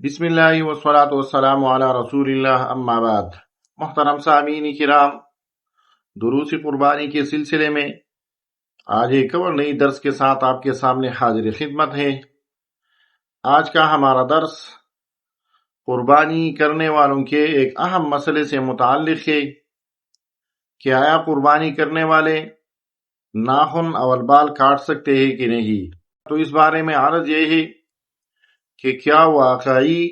بسم اللہ والصلاة والسلام علی رسول اللہ اما بعد۔ محترم سامعین کرام، دروس قربانی کے سلسلے میں آج ایک اور نئی درس کے ساتھ آپ کے سامنے حاضر خدمت ہے۔ آج کا ہمارا درس قربانی کرنے والوں کے ایک اہم مسئلے سے متعلق ہے کہ آیا قربانی کرنے والے ناخن اور بال کاٹ سکتے ہیں کہ نہیں۔ تو اس بارے میں عرض یہ ہے کہ کیا واقعی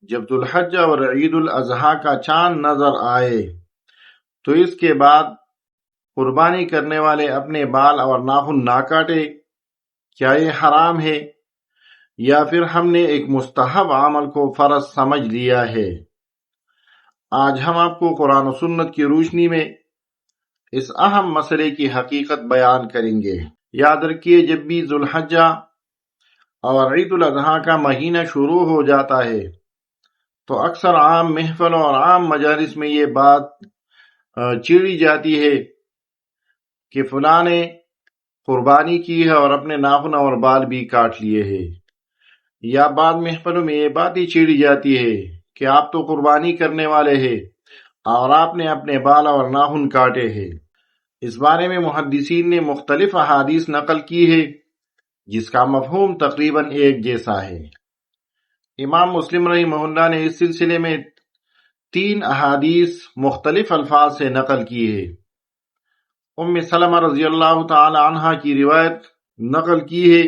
جب ذوالحجہ اور عید الاضحیٰ کا چاند نظر آئے تو اس کے بعد قربانی کرنے والے اپنے بال اور ناخن نہ کاٹے؟ کیا یہ حرام ہے یا پھر ہم نے ایک مستحب عمل کو فرض سمجھ لیا ہے؟ آج ہم آپ کو قرآن و سنت کی روشنی میں اس اہم مسئلے کی حقیقت بیان کریں گے۔ یاد رکھیے، جب بھی ذوالحجہ اور عید الاضحیٰ کا مہینہ شروع ہو جاتا ہے تو اکثر عام محفلوں اور عام مجالس میں یہ بات چھیڑی جاتی ہے کہ فلاں نے قربانی کی ہے اور اپنے ناخن اور بال بھی کاٹ لیے ہیں، یا بعض محفلوں میں یہ بات ہی چھیڑی جاتی ہے کہ آپ تو قربانی کرنے والے ہیں اور آپ نے اپنے بال اور ناخن کاٹے ہیں۔ اس بارے میں محدثین نے مختلف احادیث نقل کی ہے جس کا مفہوم تقریباً ایک جیسا ہے۔ امام مسلم رحمہ اللہ نے اس سلسلے میں 3 احادیث مختلف الفاظ سے نقل کی ہے۔ ام سلمہ رضی اللہ تعالی عنہا کی روایت نقل کی ہے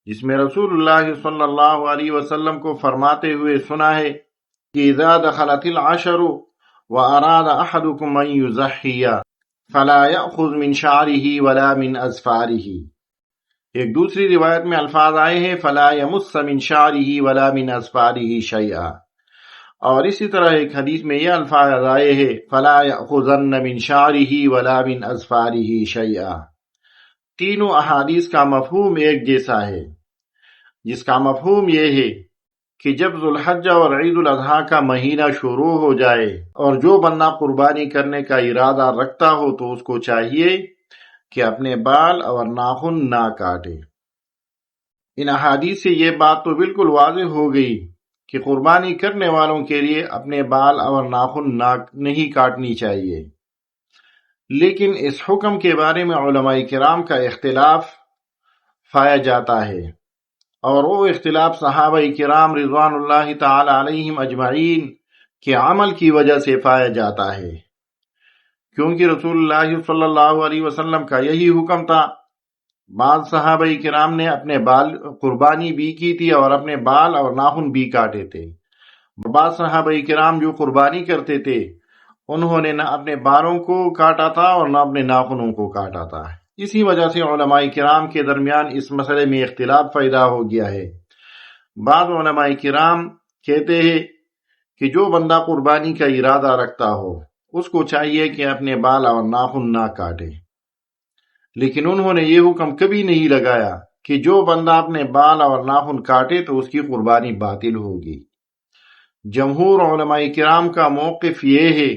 جس میں رسول اللہ صلی اللہ علیہ وسلم کو فرماتے ہوئے سنا ہے کہ اذا دخلت العشر واراد احدكم ان يضحي فلا يأخذ من شعره ولا من اظفاره۔ ایک دوسری روایت میں الفاظ آئے ہیں فلا يمس من شعره ولا من اظفاره شيئا، اور اسی طرح ایک حدیث میں یہ الفاظ آئے ہیں فلا يأخذن من شعره ولا من اظفاره شيئا۔ تینوں احادیث کا مفہوم ایک جیسا ہے، جس کا مفہوم یہ ہے کہ جب ذوالحجہ اور عید الاضحیٰ کا مہینہ شروع ہو جائے اور جو بندہ قربانی کرنے کا ارادہ رکھتا ہو تو اس کو چاہیے کہ اپنے بال اور ناخن نہ کاٹے۔ ان احادیث سے یہ بات تو بالکل واضح ہو گئی کہ قربانی کرنے والوں کے لیے اپنے بال اور ناخن نہیں کاٹنی چاہیے، لیکن اس حکم کے بارے میں علماء کرام کا اختلاف پایا جاتا ہے، اور وہ اختلاف صحابہ کرام رضوان اللہ تعالی علیہم اجمعین کے عمل کی وجہ سے پایا جاتا ہے، کیونکہ رسول اللہ صلی اللہ علیہ وسلم کا یہی حکم تھا۔ بعض صحابہ کرام نے اپنے بال قربانی بھی کی تھی اور اپنے بال اور ناخن بھی کاٹے تھے۔ بعض صحابہ کرام جو قربانی کرتے تھے انہوں نے نہ اپنے بالوں کو کاٹا تھا اور نہ اپنے ناخنوں کو کاٹا تھا۔ اسی وجہ سے علماء کرام کے درمیان اس مسئلے میں اختلاف پیدا ہو گیا ہے۔ بعض علماء کرام کہتے ہیں کہ جو بندہ قربانی کا ارادہ رکھتا ہو اس کو چاہیے کہ اپنے بال اور ناخن نہ کاٹے، لیکن انہوں نے یہ حکم کبھی نہیں لگایا کہ جو بندہ اپنے بال اور ناخن کاٹے تو اس کی قربانی باطل ہوگی۔ جمہور علماء کرام کا موقف یہ ہے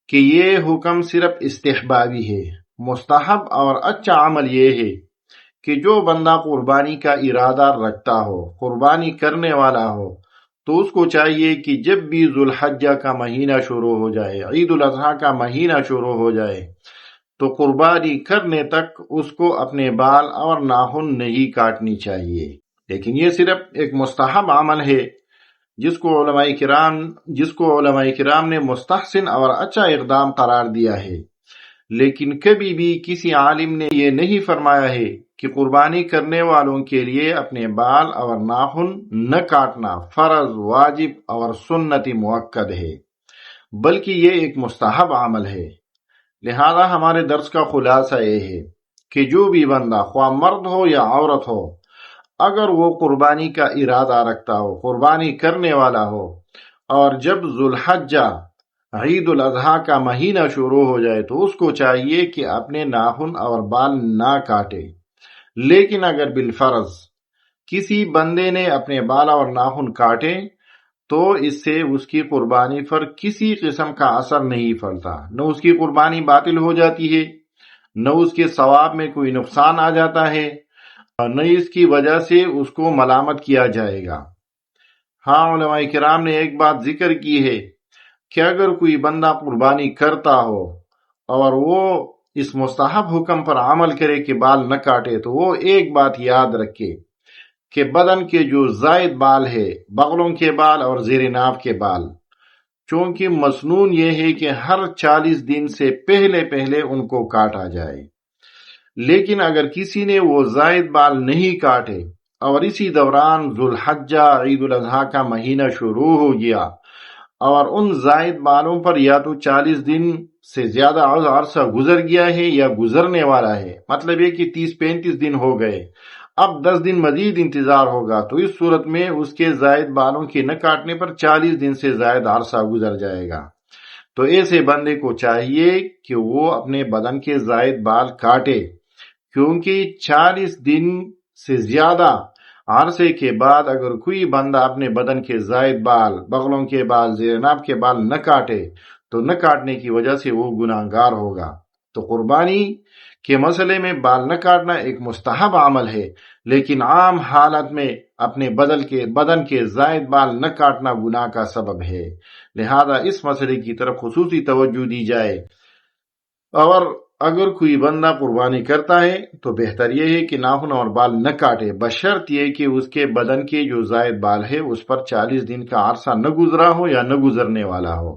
کہ یہ حکم صرف استحبابی ہے۔ مستحب اور اچھا عمل یہ ہے کہ جو بندہ قربانی کا ارادہ رکھتا ہو، قربانی کرنے والا ہو، تو اس کو چاہیے کہ جب بھی ذوالحجہ کا مہینہ شروع ہو جائے، عید الاضحیٰ کا مہینہ شروع ہو جائے، تو قربانی کرنے تک اس کو اپنے بال اور ناخن نہیں کاٹنی چاہیے۔ لیکن یہ صرف ایک مستحب عمل ہے جس کو علماء کرام نے مستحسن اور اچھا اقدام قرار دیا ہے، لیکن کبھی بھی کسی عالم نے یہ نہیں فرمایا ہے کہ قربانی کرنے والوں کے لیے اپنے بال اور ناخن نہ کاٹنا فرض، واجب اور سنت مؤکد ہے، بلکہ یہ ایک مستحب عمل ہے۔ لہذا ہمارے درس کا خلاصہ یہ ہے کہ جو بھی بندہ خواہ مرد ہو یا عورت ہو، اگر وہ قربانی کا ارادہ رکھتا ہو، قربانی کرنے والا ہو، اور جب ذوالحجہ عید الاضحیٰ کا مہینہ شروع ہو جائے تو اس کو چاہیے کہ اپنے ناخن اور بال نہ کاٹے۔ لیکن اگر بالفرض کسی بندے نے اپنے بال اور ناخن کاٹے تو اس سے اس کی قربانی پر کسی قسم کا اثر نہیں پڑتا، نہ اس کی قربانی باطل ہو جاتی ہے، نہ اس کے ثواب میں کوئی نقصان آ جاتا ہے، اور نہ اس کی وجہ سے اس کو ملامت کیا جائے گا۔ ہاں علماء کرام نے ایک بات ذکر کی ہے کہ اگر کوئی بندہ قربانی کرتا ہو اور وہ اس مستحب حکم پر عمل کرے کہ بال نہ کاٹے، تو وہ ایک بات یاد رکھے کہ بدن کے جو زائد بال ہے، بغلوں کے بال اور زیر ناف کے بال، چونکہ مسنون یہ ہے کہ ہر 40 دن سے پہلے ان کو کاٹا جائے۔ لیکن اگر کسی نے وہ زائد بال نہیں کاٹے اور اسی دوران ذوالحجہ عید الاضحیٰ کا مہینہ شروع ہو گیا اور ان زائد بالوں پر یا تو 40 دن سے زیادہ عرصہ گزر گیا ہے یا گزرنے والا ہے، مطلب یہ کہ 30-35 دن ہو گئے، اب 10 دن مزید انتظار ہوگا، تو اس صورت میں اس کے زائد بالوں کے نہ کاٹنے پر 40 دن سے زائد عرصہ گزر جائے گا۔ تو ایسے بندے کو چاہیے کہ وہ اپنے بدن کے زائد بال کاٹے، کیونکہ 40 دن سے زیادہ عرصے کے بعد اگر کوئی بندہ اپنے بدن کے زائد بال، بغلوں کے بال، زیر ناف کے بال نہ کاٹے تو نہ کاٹنے کی وجہ سے وہ گناہگار ہوگا۔ تو قربانی کے مسئلے میں بال نہ کاٹنا ایک مستحب عمل ہے، لیکن عام حالت میں اپنے بدن کے زائد بال نہ کاٹنا گناہ کا سبب ہے، لہذا اس مسئلے کی طرف خصوصی توجہ دی جائے۔ اور اگر کوئی بندہ قربانی کرتا ہے تو بہتر یہ ہے کہ ناخن اور بال نہ کاٹے، بشرط یہ کہ اس کے بدن کے جو زائد بال ہے اس پر 40 دن کا عرصہ نہ گزرا ہو یا نہ گزرنے والا ہو۔